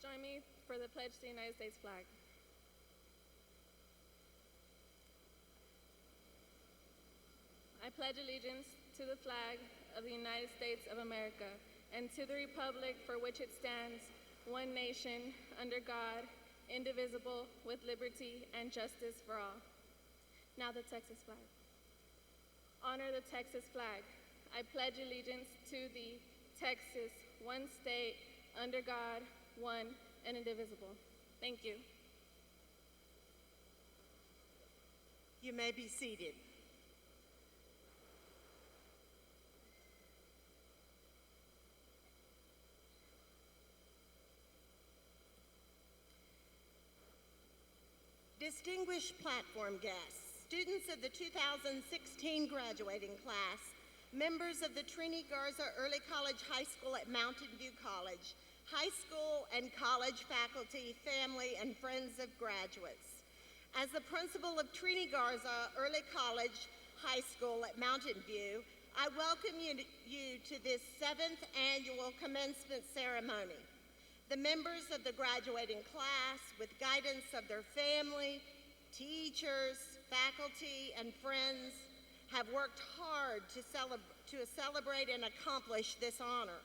join me for the pledge to the United States flag. I pledge allegiance to the flag of the United States of America and to the republic for which it stands, one nation, under God, indivisible, with liberty and justice for all. Now the Texas flag. Honor the Texas flag. I pledge allegiance to the Texas, one state, under God, one and indivisible. Thank you. You may be seated. Distinguished platform guests, students of the 2016 graduating class, members of the Trinidad Garza Early College High School at Mountain View College, high school and college faculty, family, and friends of graduates. As the principal of Trinidad Garza Early College High School at Mountain View, I welcome you to this 7th annual commencement ceremony. The members of the graduating class, with guidance of their family, teachers, faculty, and friends, have worked hard to celebrate and accomplish this honor.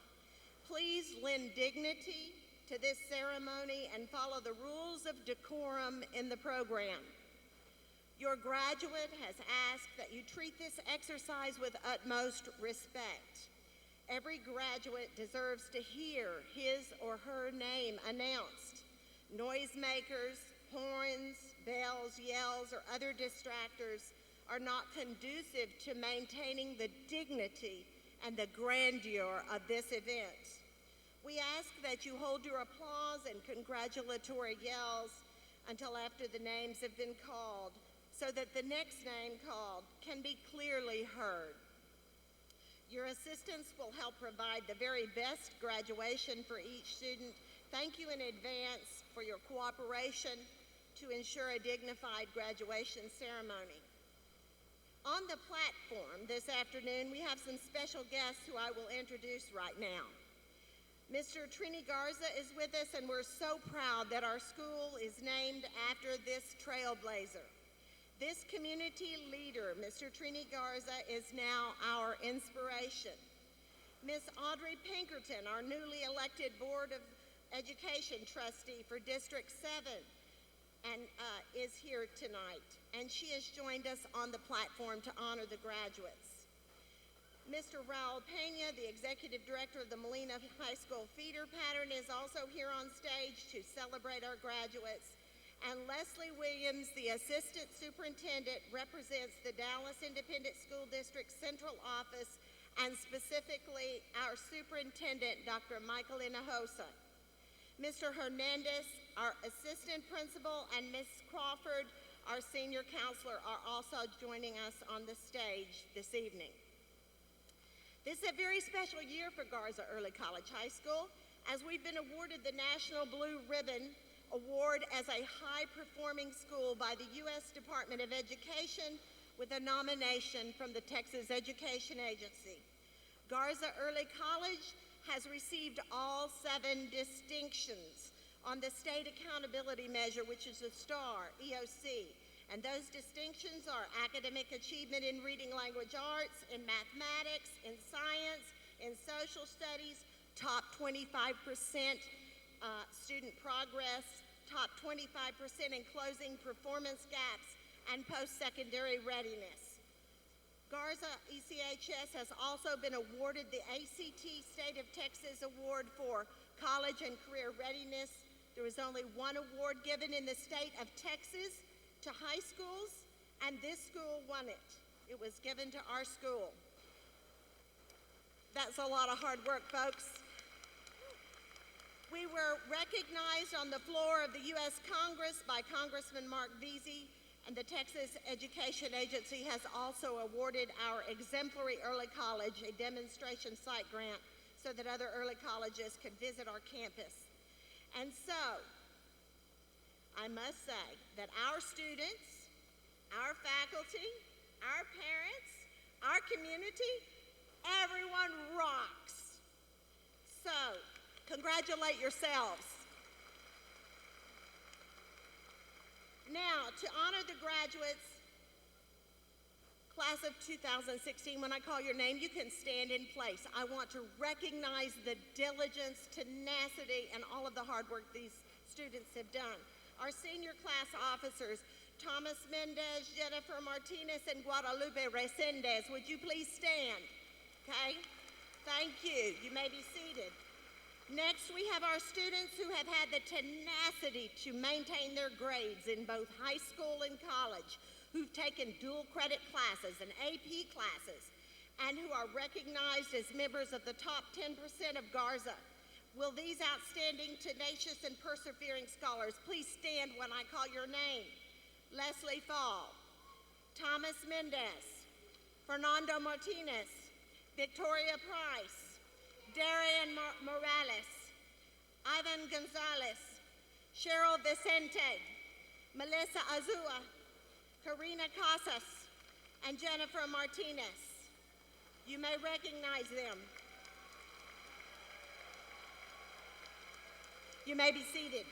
Please lend dignity to this ceremony and follow the rules of decorum in the program. Your graduate has asked that you treat this exercise with utmost respect. Every graduate deserves to hear his or her name announced. Noisemakers, horns, bells, yells, or other distractors are not conducive to maintaining the dignity and the grandeur of this event. We ask that you hold your applause and congratulatory yells until after the names have been called, so that the next name called can be clearly heard. Your assistance will help provide the very best graduation for each student. Thank you in advance for your cooperation to ensure a dignified graduation ceremony. On the platform this afternoon, we have some special guests who I will introduce right now. Mr. Trinidad Garza is with us, and we're so proud that our school is named after this trailblazer. This community leader, Mr. Trinidad Garza, is now our inspiration. Ms. Audrey Pinkerton, our newly elected Board of Education trustee for District 7, is here tonight, and she has joined us on the platform to honor the graduates. Mr. Raul Pena, the Executive Director of the Molina High School Feeder Pattern, is also here on stage to celebrate our graduates. And Leslie Williams, the Assistant Superintendent, represents the Dallas Independent School District Central Office, and specifically our Superintendent, Dr. Michael Hinojosa. Mr. Hernandez, our Assistant Principal, and Ms. Crawford, our Senior Counselor, are also joining us on the stage this evening. This is a very special year for Garza Early College High School, as we've been awarded the National Blue Ribbon Award as a high-performing school by the U.S. Department of Education with a nomination from the Texas Education Agency. Garza Early College has received all 7 distinctions on the State Accountability Measure, which is a STAR, EOC. And those distinctions are academic achievement in reading language arts, in mathematics, in science, in social studies, top 25% student progress, top 25% in closing performance gaps, and post-secondary readiness. Garza ECHS has also been awarded the ACT State of Texas Award for College and Career Readiness. There was only one award given in the state of Texas to high schools, and this school won it. It was given to our school. That's a lot of hard work, folks. We were recognized on the floor of the U.S. Congress by Congressman Mark Veazey, and the Texas Education Agency has also awarded our exemplary early college a demonstration site grant so that other early colleges could visit our campus. And so, I must say that our students, our faculty, our parents, our community, everyone rocks. So, congratulate yourselves. Now, to honor the graduates, class of 2016, when I call your name, you can stand in place. I want to recognize the diligence, tenacity, and all of the hard work these students have done. Our senior class officers, Thomas Mendez, Jennifer Martinez, and Guadalupe Resendez, would you please stand? Okay? Thank you. You may be seated. Next, we have our students who have had the tenacity to maintain their grades in both high school and college, who've taken dual credit classes and AP classes, and who are recognized as members of the top 10% of Garza. Will these outstanding, tenacious, and persevering scholars please stand when I call your name? Leslie Fall, Thomas Mendez, Fernando Martinez, Victoria Price, Darian Morales, Ivan Gonzalez, Cheryl Vicente, Melissa Azua, Karina Casas, and Jennifer Martinez. You may recognize them. You may be seated.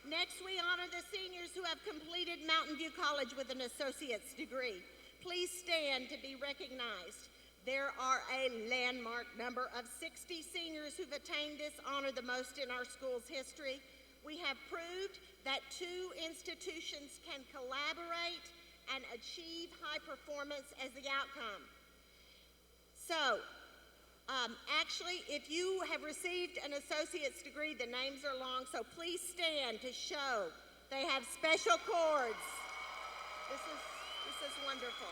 Next, we honor the seniors who have completed Mountain View College with an associate's degree. Please stand to be recognized. There are a landmark number of 60 seniors who've attained this honor, the most in our school's history. We have proved that two institutions can collaborate and achieve high performance as the outcome. So, actually, if you have received an associate's degree, the names are long, so please stand to show they have special cords. This is wonderful.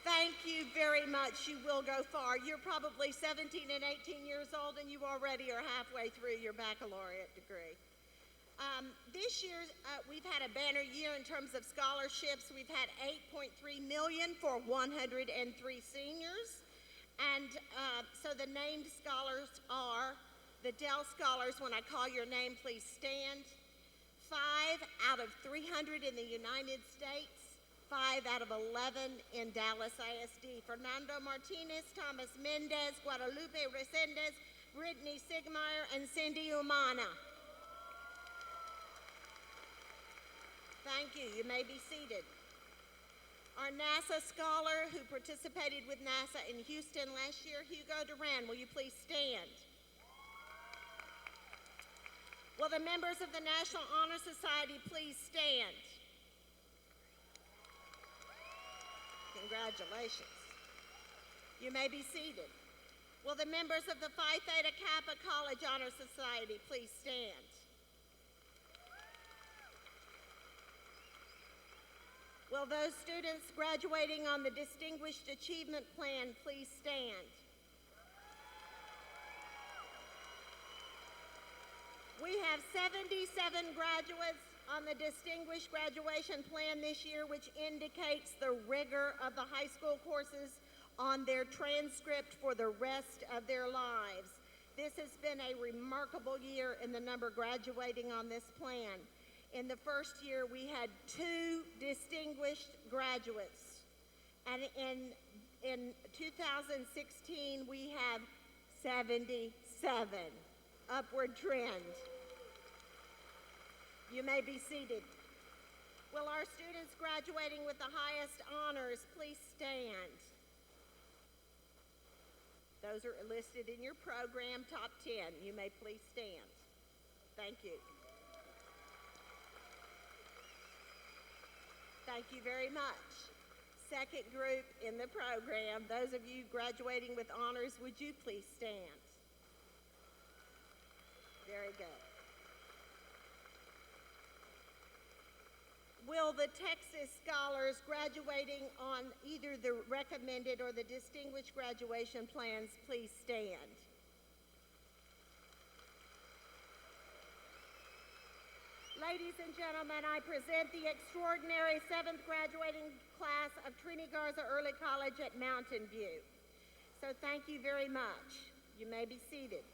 Thank you very much. You will go far. You're probably 17 and 18 years old, and you already are halfway through your baccalaureate degree. This year, we've had a banner year in terms of scholarships. We've had $8.3 million for 103 seniors. And so the named scholars are the Dell Scholars. When I call your name, please stand. 5 out of 300 in the United States. 5 out of 11 in Dallas ISD. Fernando Martinez, Thomas Mendez, Guadalupe Resendez, Brittany Sigmeyer, and Cindy Umana. Thank you. You may be seated. Our NASA scholar who participated with NASA in Houston last year, Hugo Duran, will you please stand? Will the members of the National Honor Society please stand? Congratulations. You may be seated. Will the members of the Phi Theta Kappa College Honor Society please stand? Will those students graduating on the Distinguished Achievement Plan please stand? We have 77 graduates on the Distinguished Graduation Plan this year, which indicates the rigor of the high school courses on their transcript for the rest of their lives. This has been a remarkable year in the number graduating on this plan. In the first year, we had 2 distinguished graduates. And in 2016, we have 77. Upward trend. You may be seated. Will our students graduating with the highest honors please stand? Those are listed in your program, top 10. You may please stand. Thank you. Thank you very much. Second group in the program, those of you graduating with honors, would you please stand? Very good. Will the Texas scholars graduating on either the recommended or the distinguished graduation plans please stand? Ladies and gentlemen, I present the extraordinary 7th graduating class of Trinidad Garza Early College at Mountain View. So thank you very much. You may be seated.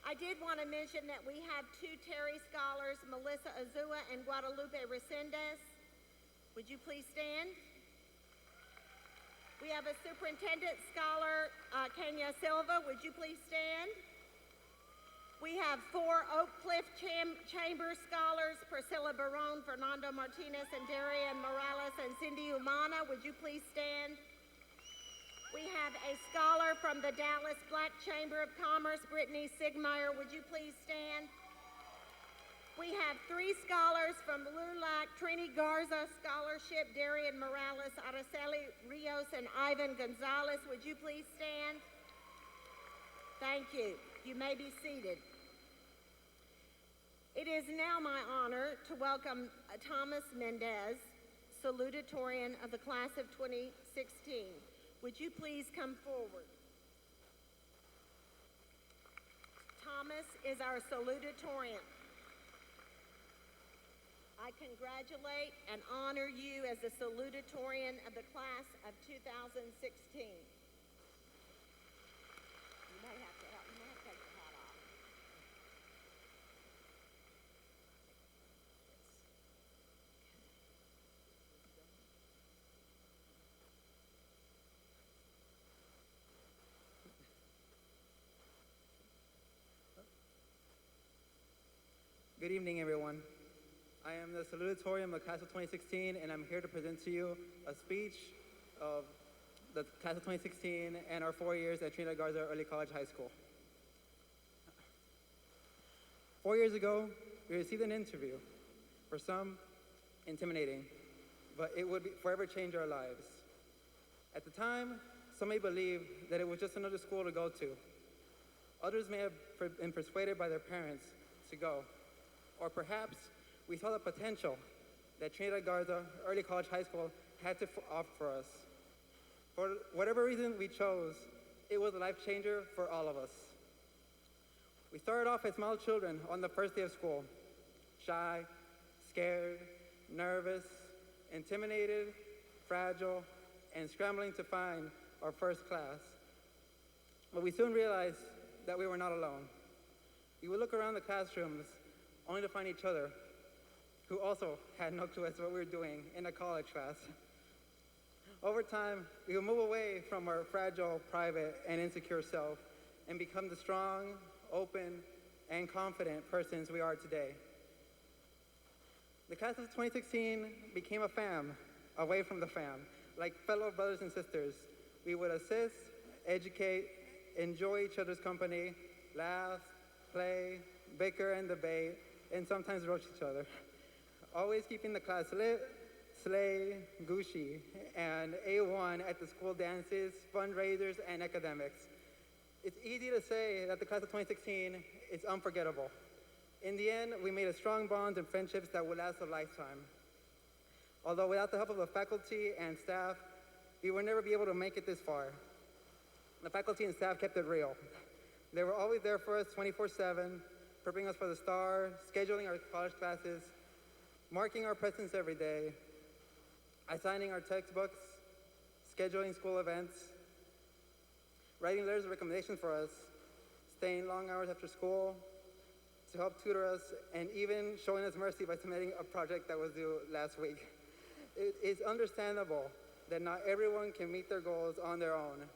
I did want to mention that we have 2 Terry scholars, Melissa Azua and Guadalupe Resendez. Would you please stand? We have a Superintendent Scholar, Kenya Silva. Would you please stand? We have 4 Oak Cliff Chamber Scholars, Priscilla Barone, Fernando Martinez, and Darian Morales, and Cindy Umana. Would you please stand? We have a scholar from the Dallas Black Chamber of Commerce, Brittany Sigmeyer. Would you please stand? We have 3 scholars from LULAC Trini Garza Scholarship, Darian Morales, Araceli Rios, and Ivan Gonzalez. Would you please stand? Thank you. You may be seated. It is now my honor to welcome Thomas Mendez, salutatorian of the class of 2016. Would you please come forward? Thomas is our salutatorian. I congratulate and honor you as the salutatorian of the class of 2016. You may have to help. You may have to take your hat off. Good evening, everyone. I am the salutatorian of the class of 2016, and I'm here to present to you a speech of the class of 2016 and our 4 years at Trinidad Garza Early College High School. 4 years ago, we received an interview, for some intimidating, but it would forever change our lives. At the time, some may believe that it was just another school to go to. Others may have been persuaded by their parents to go, or perhaps we saw the potential that Trinidad Garza Early College High School had to offer for us. For whatever reason we chose, it was a life changer for all of us. We started off as small children on the first day of school, shy, scared, nervous, intimidated, fragile, and scrambling to find our first class. But we soon realized that we were not alone. We would look around the classrooms only to find each other, who also had no clue as to what we were doing in a college class. Over time, we would move away from our fragile, private, and insecure self and become the strong, open, and confident persons we are today. The class of 2016 became a fam, away from the fam. Like fellow brothers and sisters, we would assist, educate, enjoy each other's company, laugh, play, bicker and debate, and sometimes roast each other. Always keeping the class lit, slay, gushy, and A1 at the school dances, fundraisers, and academics. It's easy to say that the class of 2016 is unforgettable. In the end, we made a strong bonds and friendships that would last a lifetime. Although without the help of the faculty and staff, we would never be able to make it this far. The faculty and staff kept it real. They were always there for us 24/7, prepping us for the STAR, scheduling our college classes, marking our presence every day, assigning our textbooks, scheduling school events, writing letters of recommendation for us, staying long hours after school to help tutor us, and even showing us mercy by submitting a project that was due last week. It is understandable that not everyone can meet their goals on their own.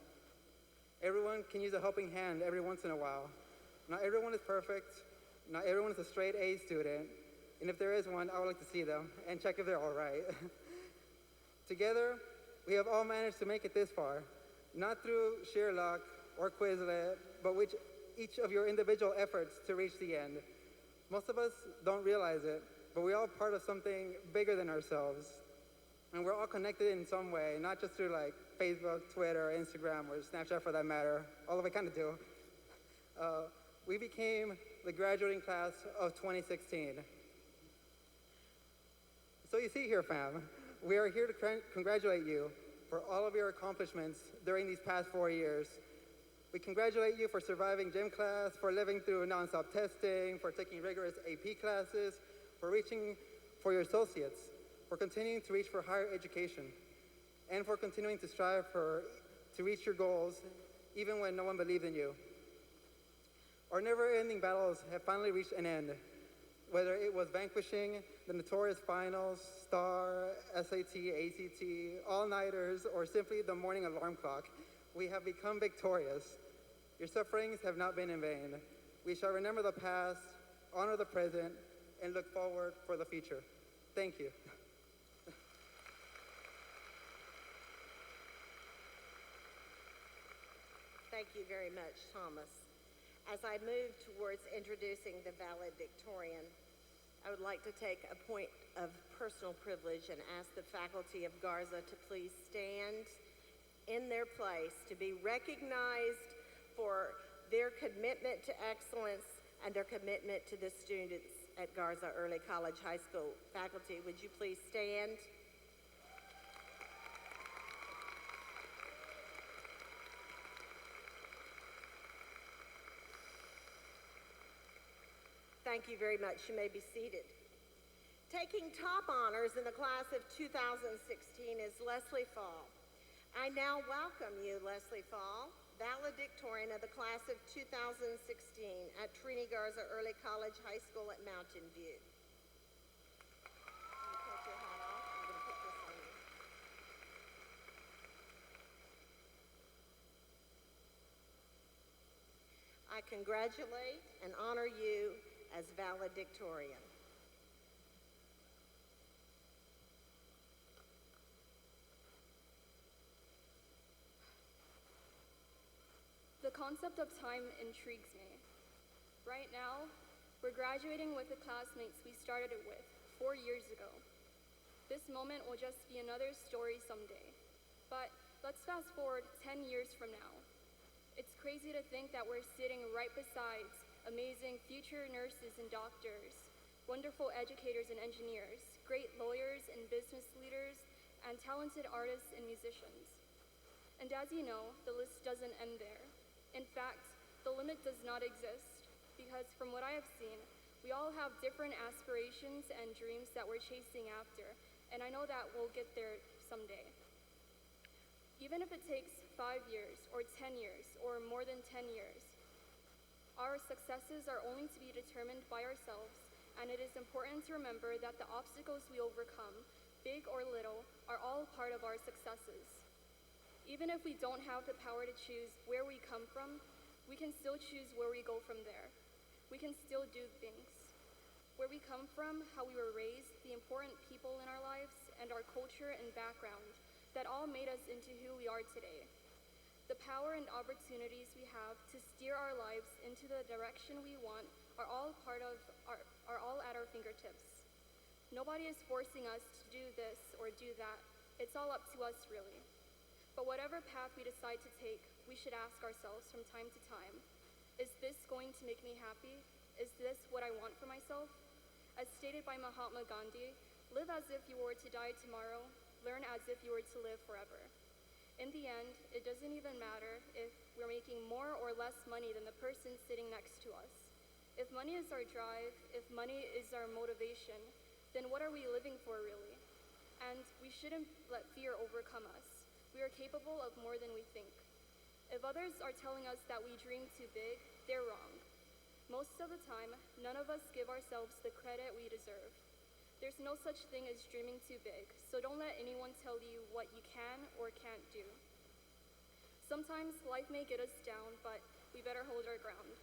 Everyone can use a helping hand every once in a while. Not everyone is perfect. Not everyone is a straight A student. And if there is one, I would like to see them and check if they're all right. Together, we have all managed to make it this far, not through sheer luck or Quizlet, but with each of your individual efforts to reach the end. Most of us don't realize it, but we're all part of something bigger than ourselves. And we're all connected in some way, not just through like Facebook, Twitter, Instagram, or Snapchat for that matter, although we kind of do. We became the graduating class of 2016. So you see here, fam, we are here to congratulate you for all of your accomplishments during these past 4 years. We congratulate you for surviving gym class, for living through nonstop testing, for taking rigorous AP classes, for reaching for your associates, for continuing to reach for higher education, and for continuing to strive to reach your goals even when no one believed in you. Our never-ending battles have finally reached an end. Whether it was vanquishing the notorious finals, STAR, SAT, ACT, all-nighters, or simply the morning alarm clock, we have become victorious. Your sufferings have not been in vain. We shall remember the past, honor the present, and look forward for the future. Thank you. Thank you very much, Thomas. As I move towards introducing the valedictorian, I would like to take a point of personal privilege and ask the faculty of Garza to please stand in their place to be recognized for their commitment to excellence and their commitment to the students at Garza Early College High School. Faculty, would you please stand? Thank you very much. You may be seated. Taking top honors in the class of 2016 is Leslie Fall. I now welcome you, Leslie Fall, valedictorian of the class of 2016 at Trinidad Garza Early College High School at Mountain View. You take your hat off. I'm going to put this on you. I congratulate and honor you as valedictorian. The concept of time intrigues me. Right now, we're graduating with the classmates we started it with 4 years ago. This moment will just be another story someday. But let's fast forward 10 years from now. It's crazy to think that we're sitting right beside amazing future nurses and doctors, wonderful educators and engineers, great lawyers and business leaders, and talented artists and musicians. And as you know, the list doesn't end there. In fact, the limit does not exist, because from what I have seen, we all have different aspirations and dreams that we're chasing after, and I know that we'll get there someday. Even if it takes 5 years, or 10 years, or more than 10 years, our successes are only to be determined by ourselves, and it is important to remember that the obstacles we overcome, big or little, are all part of our successes. Even if we don't have the power to choose where we come from, we can still choose where we go from there. We can still do things. Where we come from, how we were raised, the important people in our lives, and our culture and background that all made us into who we are today. The power and opportunities we have to steer our lives into the direction we want are all at our fingertips. Nobody is forcing us to do this or do that. It's all up to us, really. But whatever path we decide to take, we should ask ourselves from time to time, is this going to make me happy? Is this what I want for myself? As stated by Mahatma Gandhi, live as if you were to die tomorrow, learn as if you were to live forever. In the end, it doesn't even matter if we're making more or less money than the person sitting next to us. If money is our drive, if money is our motivation, then what are we living for, really? And we shouldn't let fear overcome us. We are capable of more than we think. If others are telling us that we dream too big, they're wrong. Most of the time, none of us give ourselves the credit we deserve. There's no such thing as dreaming too big, so don't let anyone tell you what you can or can't do. Sometimes life may get us down, but we better hold our ground.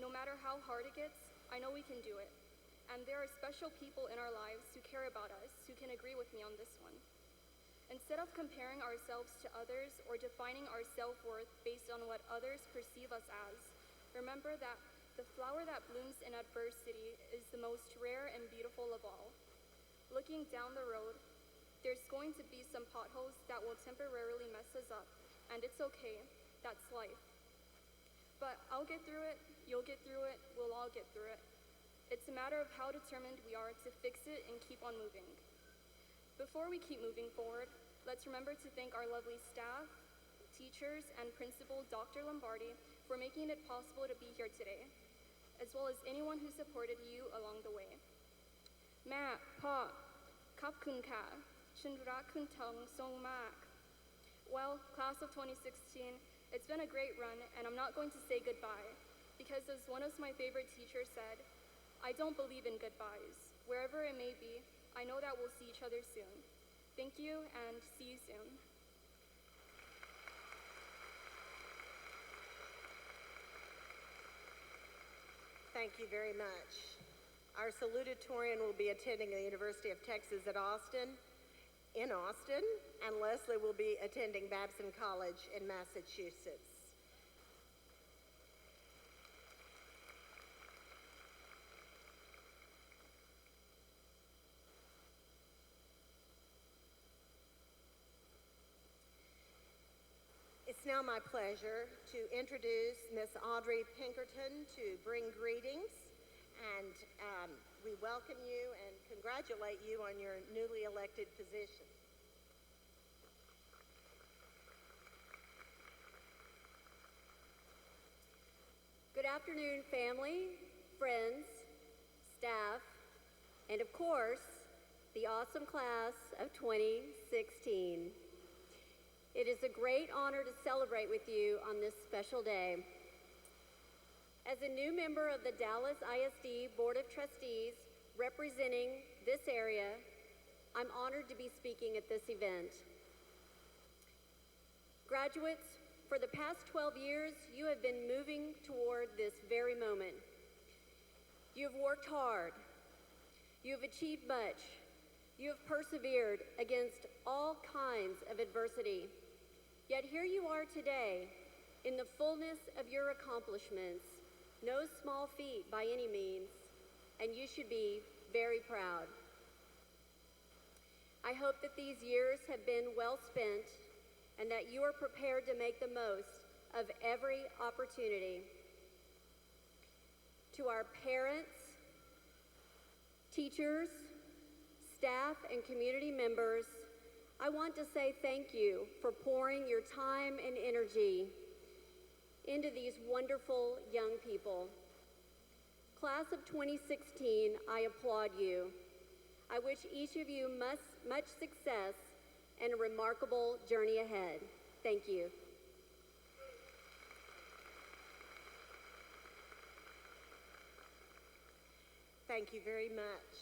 No matter how hard it gets, I know we can do it. And there are special people in our lives who care about us, who can agree with me on this one. Instead of comparing ourselves to others or defining our self-worth based on what others perceive us as, remember that the flower that blooms in adversity is the most rare and beautiful of all. Looking down the road, there's going to be some potholes that will temporarily mess us up, and it's okay, that's life. But I'll get through it, you'll get through it, we'll all get through it. It's a matter of how determined we are to fix it and keep on moving. Before we keep moving forward, let's remember to thank our lovely staff, teachers, and Principal Dr. Lombardi for making it possible to be here today, as well as anyone who supported you along the way. Ma, Pa, Kap Kun Ka, Chinra Kun Tong Song Mak. Well, class of 2016, it's been a great run, and I'm not going to say goodbye, because as one of my favorite teachers said, I don't believe in goodbyes. Wherever it may be, I know that we'll see each other soon. Thank you, and see you soon. Thank you very much. Our salutatorian will be attending the University of Texas at Austin, and Leslie will be attending Babson College in Massachusetts. It's now my pleasure to introduce Miss Audrey Pinkerton to bring greetings, and we welcome you and congratulate you on your newly elected position. Good afternoon, family, friends, staff, and of course, the awesome class of 2016. It is a great honor to celebrate with you on this special day. As a new member of the Dallas ISD Board of Trustees representing this area, I'm honored to be speaking at this event. Graduates, for the past 12 years, you have been moving toward this very moment. You have worked hard. You have achieved much. You have persevered against all kinds of adversity. Yet here you are today, in the fullness of your accomplishments, no small feat by any means, and you should be very proud. I hope that these years have been well spent and that you are prepared to make the most of every opportunity. To our parents, teachers, staff, and community members, I want to say thank you for pouring your time and energy into these wonderful young people. Class of 2016, I applaud you. I wish each of you much success and a remarkable journey ahead. Thank you. Thank you very much.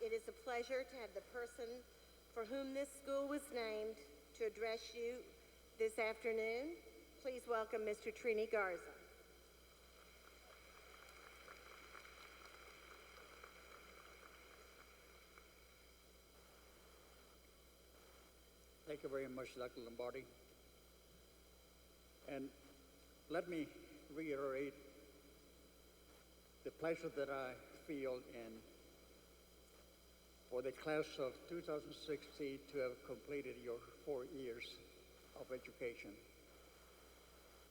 It is a pleasure to have the person for whom this school was named to address you this afternoon. Please welcome Mr. Trini Garza. Thank you very much, Dr. Lombardi. And let me reiterate the pleasure that I feel in for the class of 2016 to have completed your 4 years of education.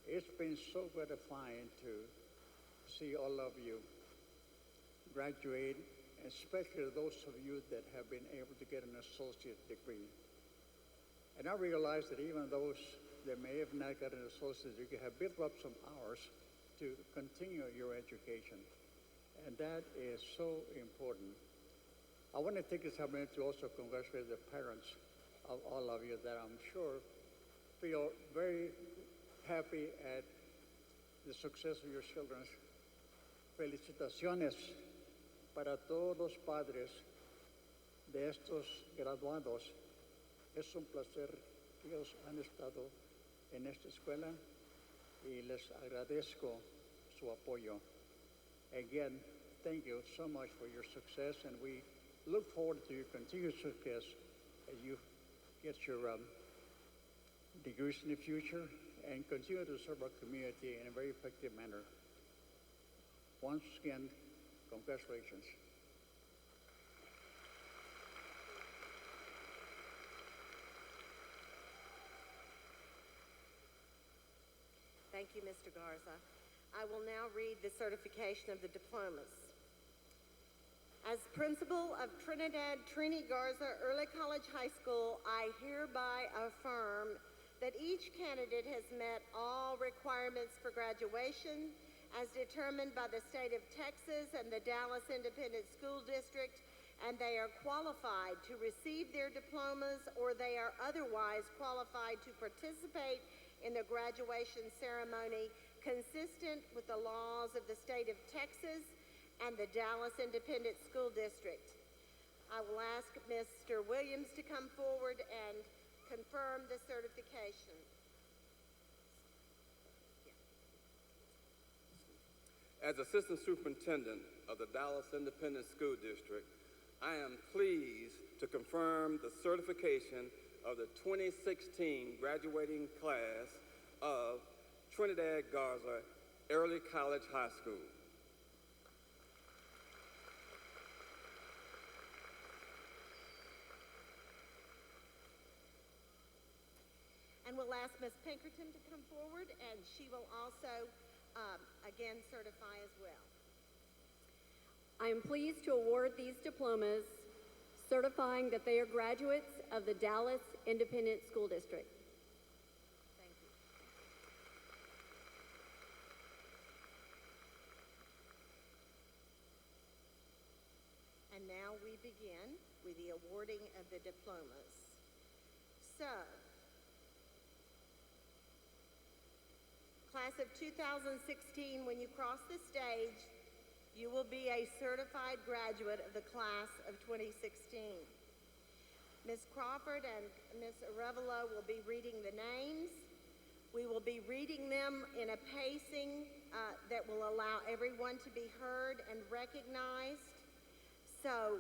It's been so gratifying to see all of you graduate, especially those of you that have been able to get an associate degree. And I realize that even those that may have not got an associate degree have built up some hours to continue your education. And that is so important. I want to take this opportunity to also congratulate the parents of all of you that I'm sure feel very happy at the success of your children. Felicitaciones para todos los padres de estos graduados. Es un placer que ellos han estado en esta escuela y les agradezco su apoyo. Again, thank you so much for your success, and we look forward to your continued success as you get your degrees in the future and continue to serve our community in a very effective manner. Once again, congratulations. Thank you, Mr. Garza. I will now read the certification of the diplomas. As principal of Trinidad Trini Garza Early College High School, I hereby affirm that each candidate has met all requirements for graduation as determined by the state of Texas and the Dallas Independent School District, and they are qualified to receive their diplomas or they are otherwise qualified to participate in the graduation ceremony consistent with the laws of the state of Texas and the Dallas Independent School District. I will ask Mr. Williams to come forward and confirm the certification. As Assistant Superintendent of the Dallas Independent School District, I am pleased to confirm the certification of the 2016 graduating class of Trinidad Garza Early College High School. And we'll ask Ms. Pinkerton to come forward, and she will also, again, certify as well. I am pleased to award these diplomas, certifying that they are graduates of the Dallas Independent School District. Thank you. And now we begin with the awarding of the diplomas. So, class of 2016, when you cross the stage, you will be a certified graduate of the class of 2016. Ms. Crawford and Ms. Arevalo will be reading the names. We will be reading them in a pacing that will allow everyone to be heard and recognized. So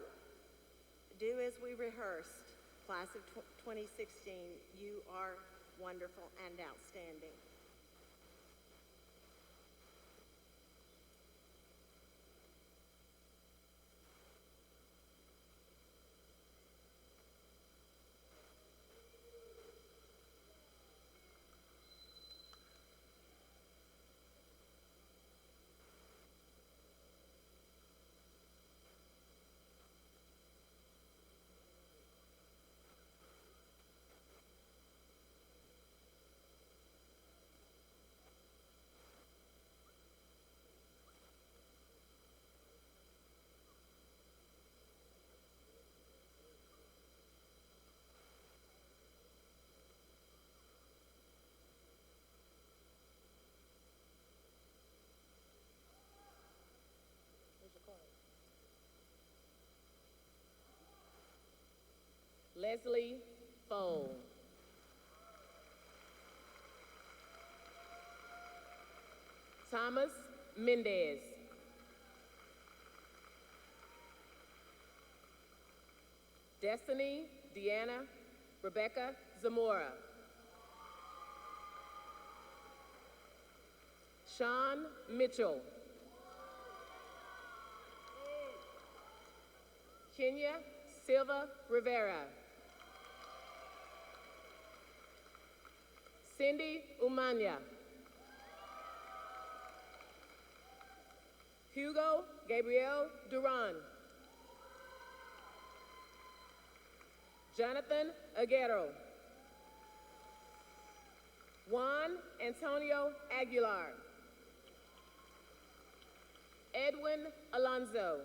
do as we rehearsed. Class of 2016, you are wonderful and outstanding. Leslie Fold. Thomas Mendez. Destiny Deanna Rebecca Zamora. Sean Mitchell. Kenya Silva Rivera. Cindy Umanya. Hugo Gabriel Duran. Jonathan Aguero. Juan Antonio Aguilar. Edwin Alonso.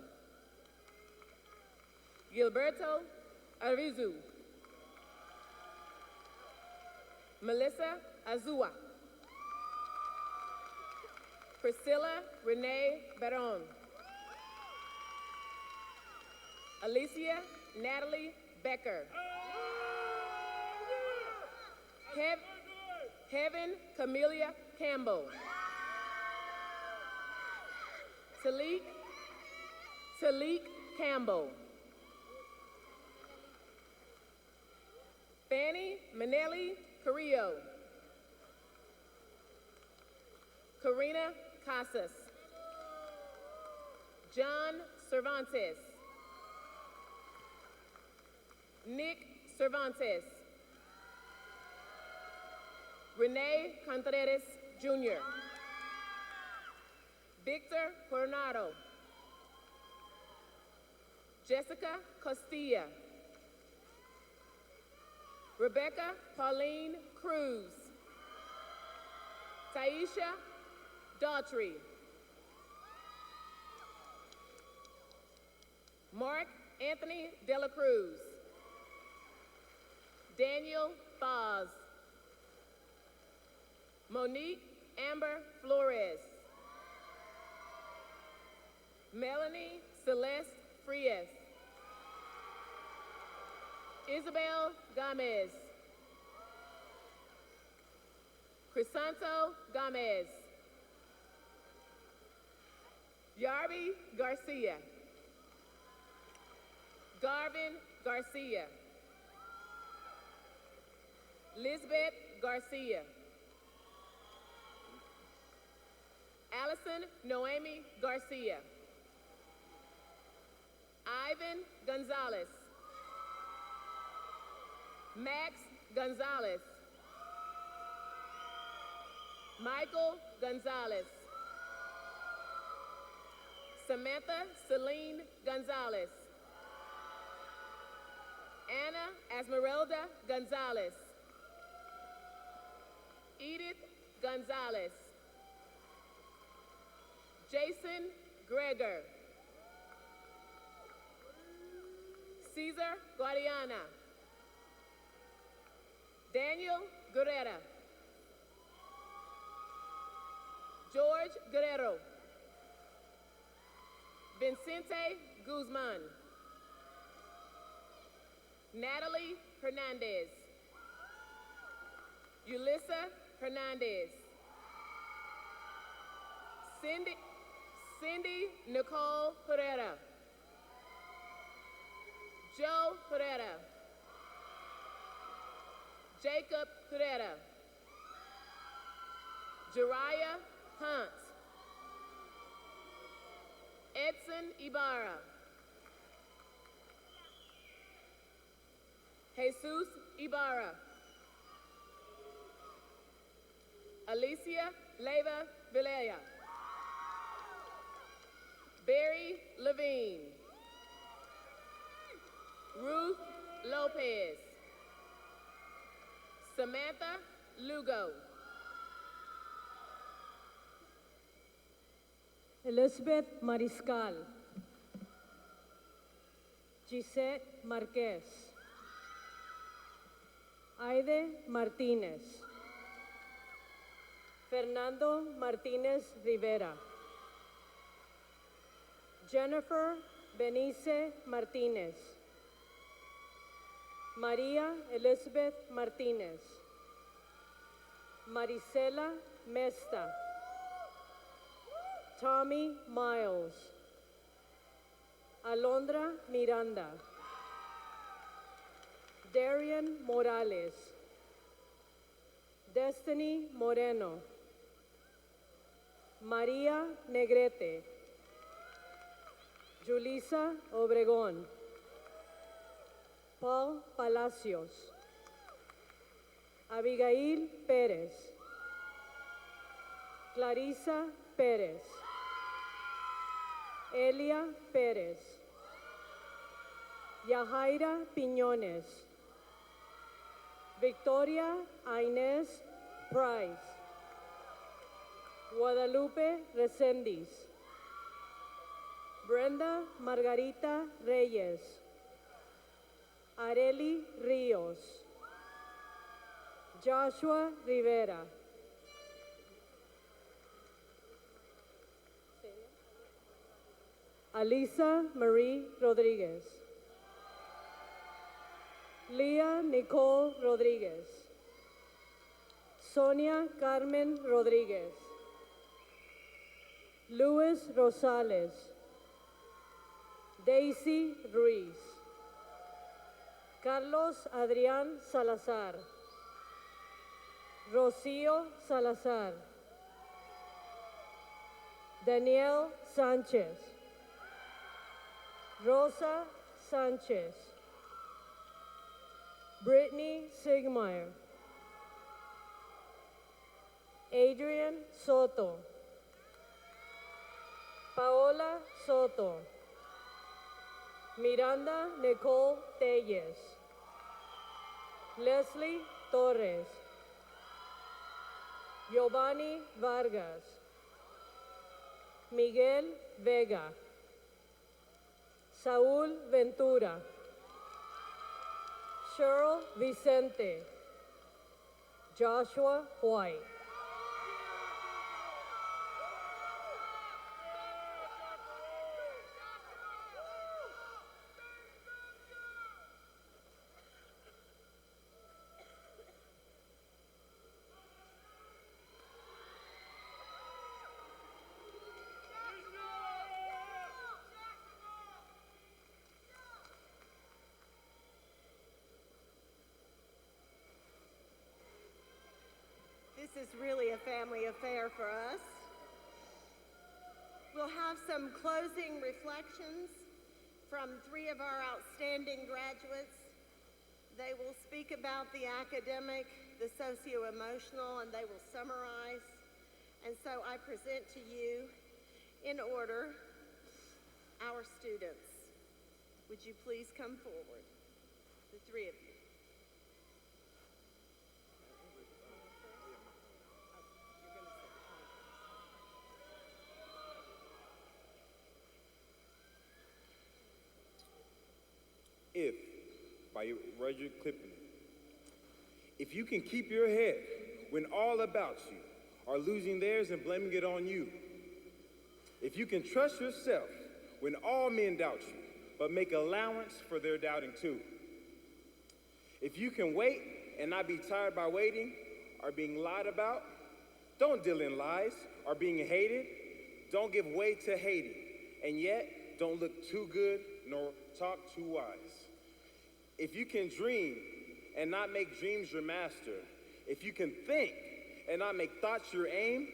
Gilberto Arizu. Melissa Azua. Priscilla Renee Baron. Alicia Natalie Becker. Heaven Camelia Campbell. Talik Campbell. Fanny Manelli Carrillo. Karina Casas. John Cervantes. Nick Cervantes. Renee Contreras Jr. Victor Coronado. Jessica Costilla. Rebecca Pauline Cruz. Taisha Daughtry. Mark Anthony Dela Cruz. Daniel Foz. Monique Amber Flores. Melanie Celeste Frias. Isabel Gomez. Crisanto Gomez. Yarby Garcia. Garvin Garcia. Lisbeth Garcia. Allison Noemi Garcia. Ivan Gonzalez. Max Gonzalez. Michael Gonzalez. Samantha Celine Gonzalez. Anna Esmeralda Gonzalez. Edith Gonzalez. Jason Greger. Cesar Guadiana. Daniel Guerrera. George Guerrero. Vicente Guzman. Natalie Hernandez. Yulissa Hernandez. Cindy Nicole Pereira. Joe Pereira. Jacob Pereira. Jariah Hunt. Edson Ibarra. Jesus Ibarra. Alicia Leyva Villela. Barry Levine. Ruth Lopez. Samantha Lugo. Elizabeth Mariscal. Gisette Marquez. Aide Martínez. Fernando Martínez Rivera. Jennifer Benice Martínez. María Elizabeth Martínez. Marisela Mesta. Tommy Miles. Alondra Miranda. Darian Morales. Destiny Moreno. María Negrete. Julissa Obregón. Paul Palacios. Abigail Pérez. Clarisa Pérez. Elia Pérez. Yajaira Piñones. Victoria Inés Price. Guadalupe Resendiz. Brenda Margarita Reyes. Areli Ríos. Joshua Rivera. Alisa Marie Rodríguez. Leah Nicole Rodríguez. Sonia Carmen Rodríguez. Luis Rosales. Daisy Ruiz. Carlos Adrián Salazar. Rocío Salazar. Daniel Sánchez. Rosa Sánchez. Brittany Sigmeyer. Adrian Soto. Paola Soto. Miranda Nicole Telles. Leslie Torres. Giovanni Vargas. Miguel Vega. Saúl Ventura. Cheryl Vicente. Joshua White. This is really a family affair for us. We'll have some closing reflections from three of our outstanding graduates. They will speak about the academic, the socio-emotional, and they will summarize. And so I present to you, in order, our students. Would you please come forward, the three of you? If, by Rudyard Kipling. If you can keep your head when all about you are losing theirs and blaming it on you. If you can trust yourself when all men doubt you, but make allowance for their doubting too. If you can wait and not be tired by waiting or being lied about, don't deal in lies or being hated. Don't give way to hating, and yet don't look too good nor talk too wise. If you can dream and not make dreams your master, if you can think and not make thoughts your aim,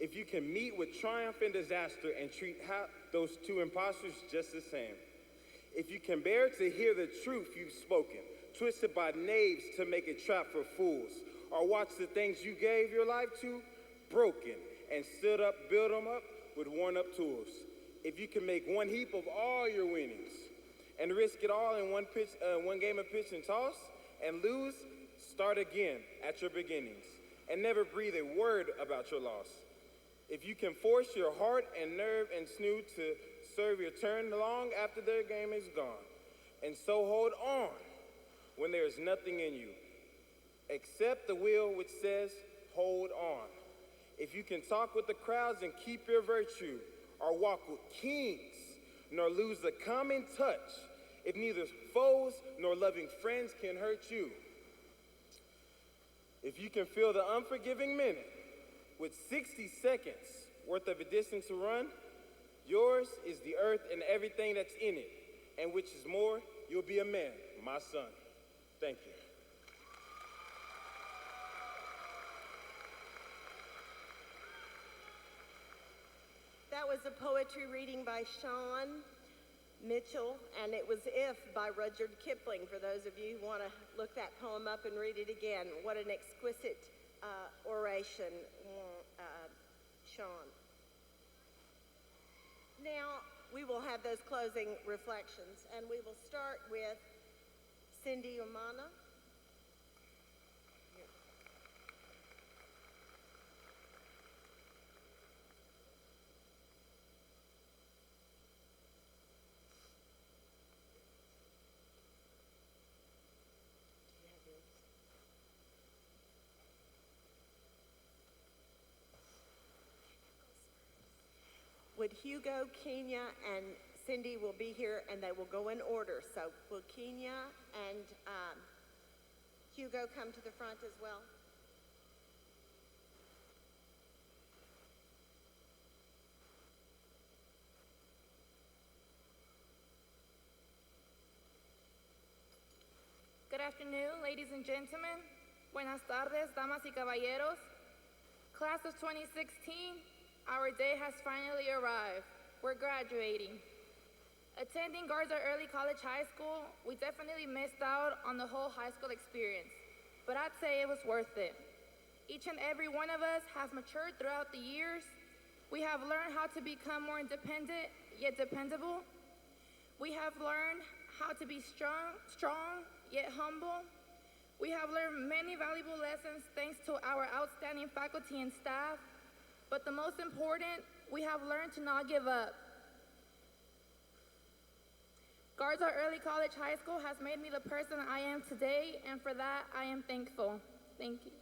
if you can meet with triumph and disaster and treat those two imposters just the same, if you can bear to hear the truth you've spoken, twisted by knaves to make a trap for fools, or watch the things you gave your life to broken and stood up, build them up with worn up tools, if you can make one heap of all your winnings and risk it all in one game of pitch and toss and lose, start again at your beginnings and never breathe a word about your loss. If you can force your heart and nerve and snoot to serve your turn long after their game is gone, and so hold on when there is nothing in you, except the will which says, hold on. If you can talk with the crowds and keep your virtue, or walk with kings, nor lose the common touch, if neither foes nor loving friends can hurt you. If you can feel the unforgiving minute with 60 seconds worth of a distance to run, yours is the earth and everything that's in it, and which is more, you'll be a man, my son. Thank you. That was a poetry reading by Sean Mitchell, and it was If by Rudyard Kipling, for those of you who want to look that poem up and read it again. What an exquisite oration, Sean. Now, we will have those closing reflections, and we will start with Cindy Umana. Would Hugo, Kenya, and Cindy will be here, and they will go in order. So will Kenya and Hugo come to the front as well? Good afternoon, ladies and gentlemen. Buenas tardes, damas y caballeros. Class of 2016, our day has finally arrived. We're graduating. Attending Garza Early College High School, we definitely missed out on the whole high school experience, but I'd say it was worth it. Each and every one of us have matured throughout the years. We have learned how to become more independent, yet dependable. We have learned how to be strong, yet humble. We have learned many valuable lessons thanks to our outstanding faculty and staff. But the most important, we have learned to not give up. Garza Early College High School has made me the person I am today, and for that, I am thankful. Thank you.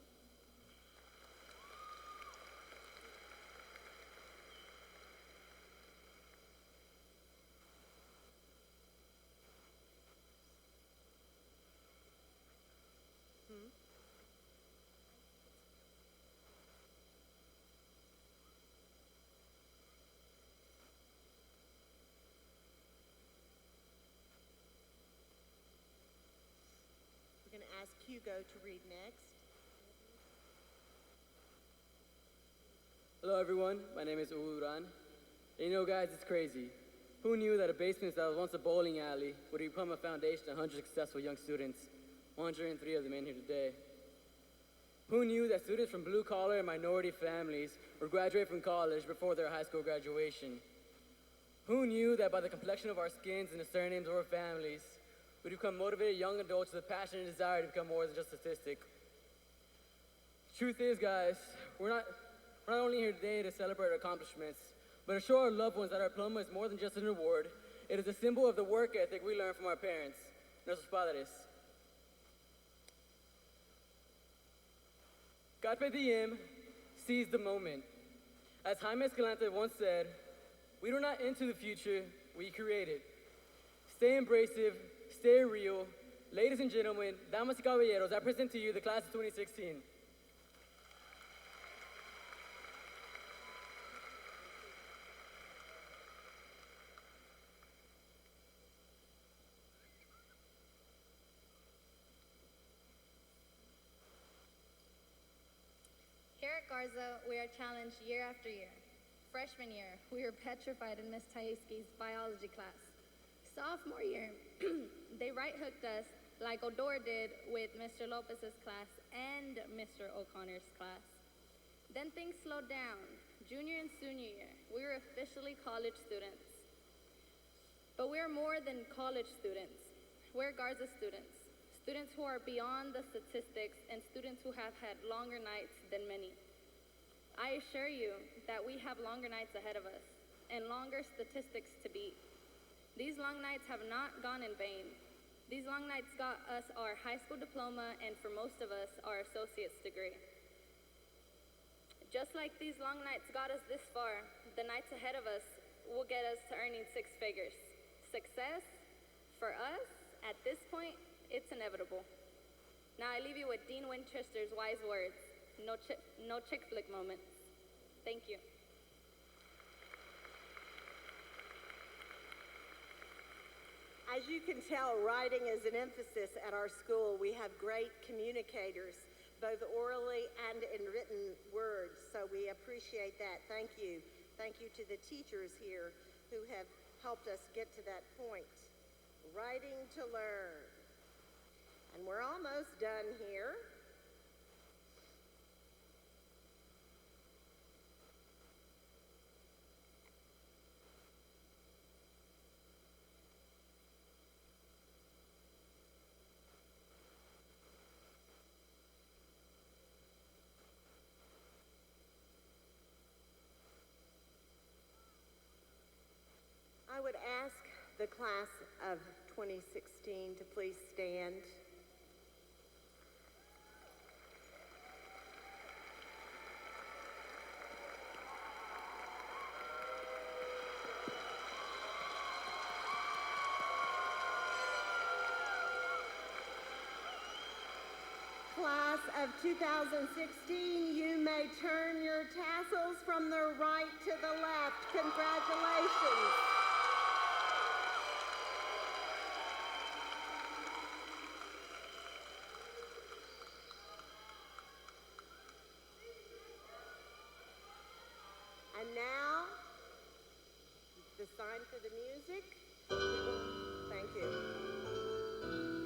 We're going to ask Hugo to read next. Hello, everyone. My name is Uran. And you know, guys, it's crazy. Who knew that a basement that was once a bowling alley would become a foundation of 100 successful young students, 103 of them in here today? Who knew that students from blue-collar and minority families would graduate from college before their high school graduation? Who knew that by the complexion of our skins and the surnames of our families, we'd become motivated young adults with a passion and desire to become more than just a statistic? Truth is, guys, we're not only here today to celebrate our accomplishments, but to show our loved ones that our diploma is more than just an award. It is a symbol of the work ethic we learned from our parents, nuestros padres. Carpe diem, seize the moment. As Jaime Escalante once said, we do not enter the future, we create it. Stay embracive, stay real. Ladies and gentlemen, damas y caballeros, I present to you the class of 2016. Here at Garza, we are challenged year after year. Freshman year, we were petrified in Miss Tayeski's biology class. Sophomore year, they right-hooked us like Odor did with Mr. Lopez's class and Mr. O'Connor's class. Then things slowed down. Junior and senior year, we were officially college students. But we're more than college students. We're Garza students. Students who are beyond the statistics and students who have had longer nights than many. I assure you that we have longer nights ahead of us and longer statistics to beat. These long nights have not gone in vain. These long nights got us our high school diploma and for most of us, our associate's degree. Just like these long nights got us this far, the nights ahead of us will get us to earning six figures. Success, for us, at this point, it's inevitable. Now I leave you with Dean Winchester's wise words, no chick flick moments. Thank you. As you can tell, writing is an emphasis at our school. We have great communicators, both orally and in written words, so we appreciate that. Thank you. Thank you to the teachers here who have helped us get to that point. Writing to learn. And we're almost done here. I would ask the class of 2016 to please stand. Class of 2016, you may turn your tassels from the right to the left. Congratulations. And now, the sign for the music. Thank you.